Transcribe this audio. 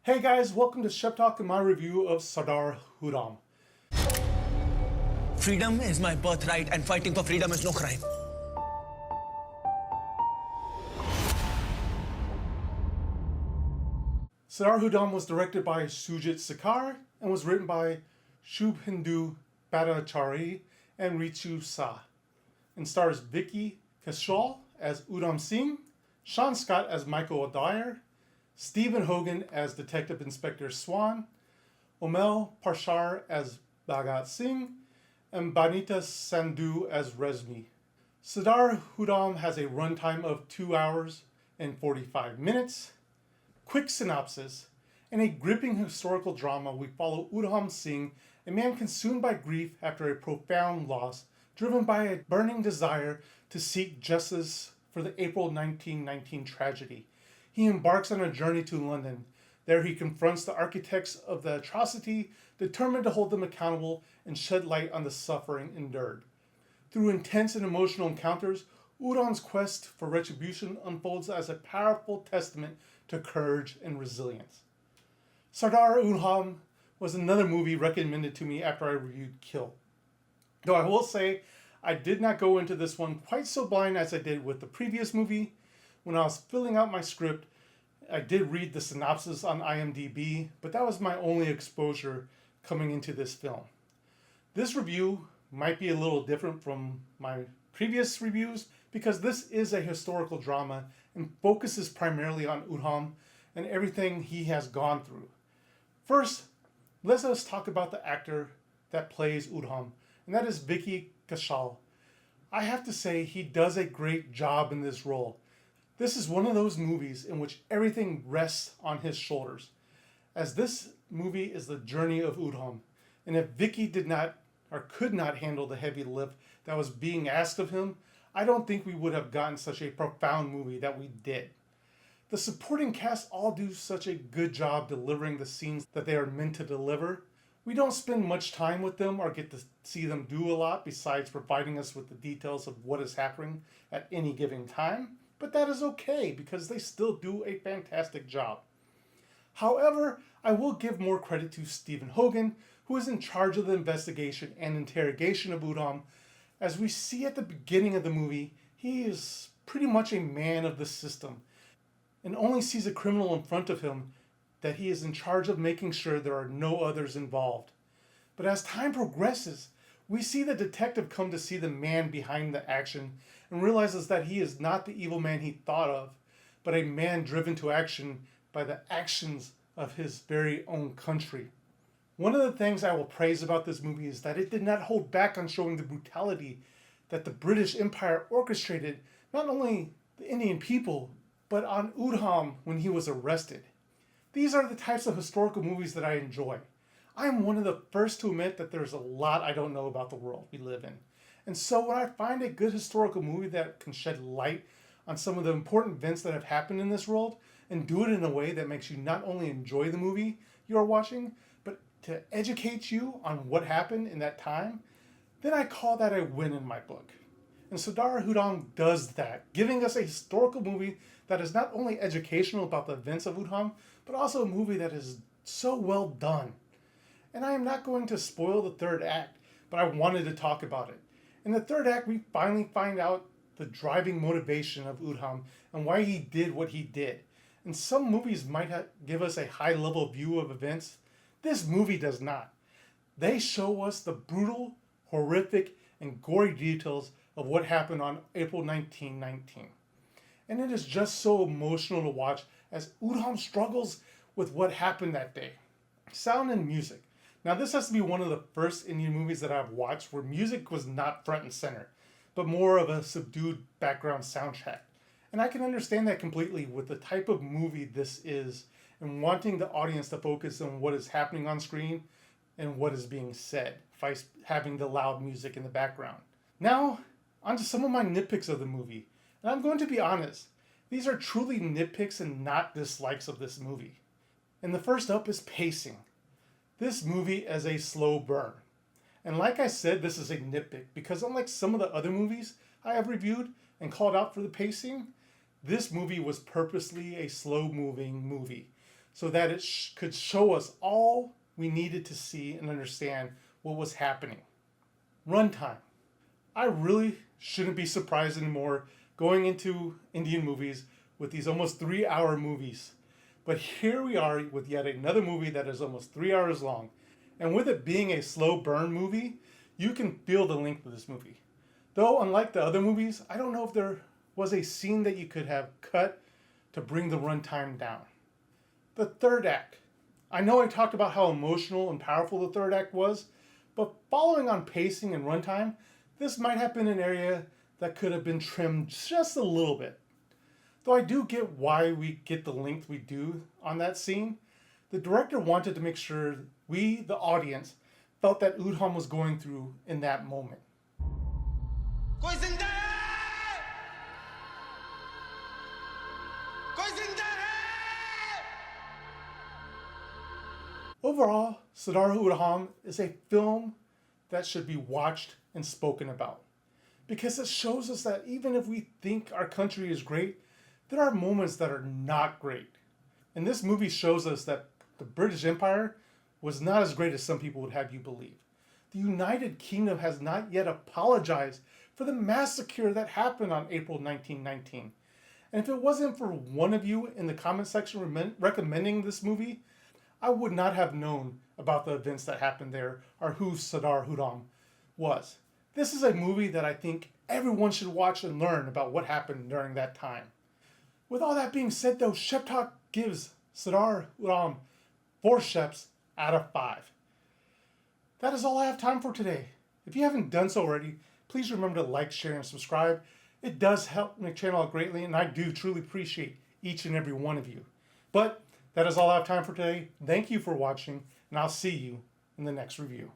Hey guys, welcome to Shep Talk and my review of Sardar Udham. Freedom is my birthright, and fighting for freedom is no crime. Sardar Udham was directed by Sujit Sikar and was written by Shubhendu Bhattacharya and Ritu Shah, and stars Vicky Kaushal as Udham Singh, Sean Scott as Michael Dyer, Stephen Hogan as Detective Inspector Swan, Omel Parshar as Bhagat Singh, and Banita Sandhu as Resmi. Sardar Udham has a runtime of 2 hours and 45 minutes. Quick synopsis. In a gripping historical drama, we follow Udham Singh, a man consumed by grief after a profound loss, driven by a burning desire to seek justice for the April 1919 tragedy. He embarks on a journey to London. There he confronts the architects of the atrocity, determined to hold them accountable and shed light on the suffering endured. Through intense and emotional encounters, Udham's quest for retribution unfolds as a powerful testament to courage and resilience. Sardar Udham was another movie recommended to me after I reviewed Kill. Though I will say, I did not go into this one quite so blind as I did with the previous movie. When I was filling out my script, I did read the synopsis on IMDb, but that was my only exposure coming into this film. This review might be a little different from my previous reviews because this is a historical drama and focuses primarily on Udham and everything he has gone through. First, let us talk about the actor that plays Udham, and that is Vicky Kaushal. I have to say he does a great job in this role. This is one of those movies in which everything rests on his shoulders, as this movie is the journey of Udham, and if Vicky did not or could not handle the heavy lift that was being asked of him, I don't think we would have gotten such a profound movie that we did. The supporting cast all do such a good job delivering the scenes that they are meant to deliver. We don't spend much time with them or get to see them do a lot besides providing us with the details of what is happening at any given time. But that is okay because they still do a fantastic job. However, I will give more credit to Stephen Hogan, who is in charge of the investigation and interrogation of Udham. As we see at the beginning of the movie, he is pretty much a man of the system and only sees a criminal in front of him that he is in charge of making sure there are no others involved. But as time progresses, we see the detective come to see the man behind the action and realizes that he is not the evil man he thought of, but a man driven to action by the actions of his very own country. One of the things I will praise about this movie is that it did not hold back on showing the brutality that the British Empire orchestrated not only the Indian people, but on Udham when he was arrested. These are the types of historical movies that I enjoy. I am one of the first to admit that there's a lot I don't know about the world we live in. And so when I find a good historical movie that can shed light on some of the important events that have happened in this world and do it in a way that makes you not only enjoy the movie you are watching, but to educate you on what happened in that time, then I call that a win in my book. And Sardar Udham does that, giving us a historical movie that is not only educational about the events of Udham, but also a movie that is so well done. And I am not going to spoil the third act, but I wanted to talk about it. In the third act, we finally find out the driving motivation of Udham and why he did what he did. And some movies might give us a high-level view of events. This movie does not. They show us the brutal, horrific, and gory details of what happened on April 1919. And it is just so emotional to watch as Udham struggles with what happened that day. Sound and music. Now this has to be one of the first Indian movies that I've watched where music was not front and center, but more of a subdued background soundtrack. And I can understand that completely with the type of movie this is and wanting the audience to focus on what is happening on screen and what is being said, by having the loud music in the background. Now, onto some of my nitpicks of the movie. And I'm going to be honest, these are truly nitpicks and not dislikes of this movie. And the first up is pacing. This movie is a slow burn. And like I said, this is a nitpick because unlike some of the other movies I have reviewed and called out for the pacing, this movie was purposely a slow-moving movie. so that it could show us all we needed to see and understand what was happening. Runtime. I really shouldn't be surprised anymore going into Indian movies with these almost 3-hour movies. But here we are with yet another movie that is almost 3 hours long. And with it being a slow burn movie, you can feel the length of this movie. Though, unlike the other movies, I don't know if there was a scene that you could have cut to bring the runtime down. The third act. I know I talked about how emotional and powerful the third act was, but following on pacing and runtime, this might have been an area that could have been trimmed just a little bit. Though I do get why we get the length we do on that scene, the director wanted to make sure we, the audience, felt that Udham was going through in that moment. कोई जिंदा है? कोई जिंदा है? Overall, Sardar Udham is a film that should be watched and spoken about, because it shows us that even if we think our country is great, there are moments that are not great. And this movie shows us that the British Empire was not as great as some people would have you believe. The United Kingdom has not yet apologized for the massacre that happened on April 1919. And if it wasn't for one of you in the comment section recommending this movie, I would not have known about the events that happened there or who Sardar Udham was. This is a movie that I think everyone should watch and learn about what happened during that time. With all that being said though, Shep Talk gives Sardar Udham 4 Sheps out of 5. That is all I have time for today. If you haven't done so already, please remember to like, share, and subscribe. It does help my channel out greatly, and I do truly appreciate each and every one of you. But that is all I have time for today. Thank you for watching, and I'll see you in the next review.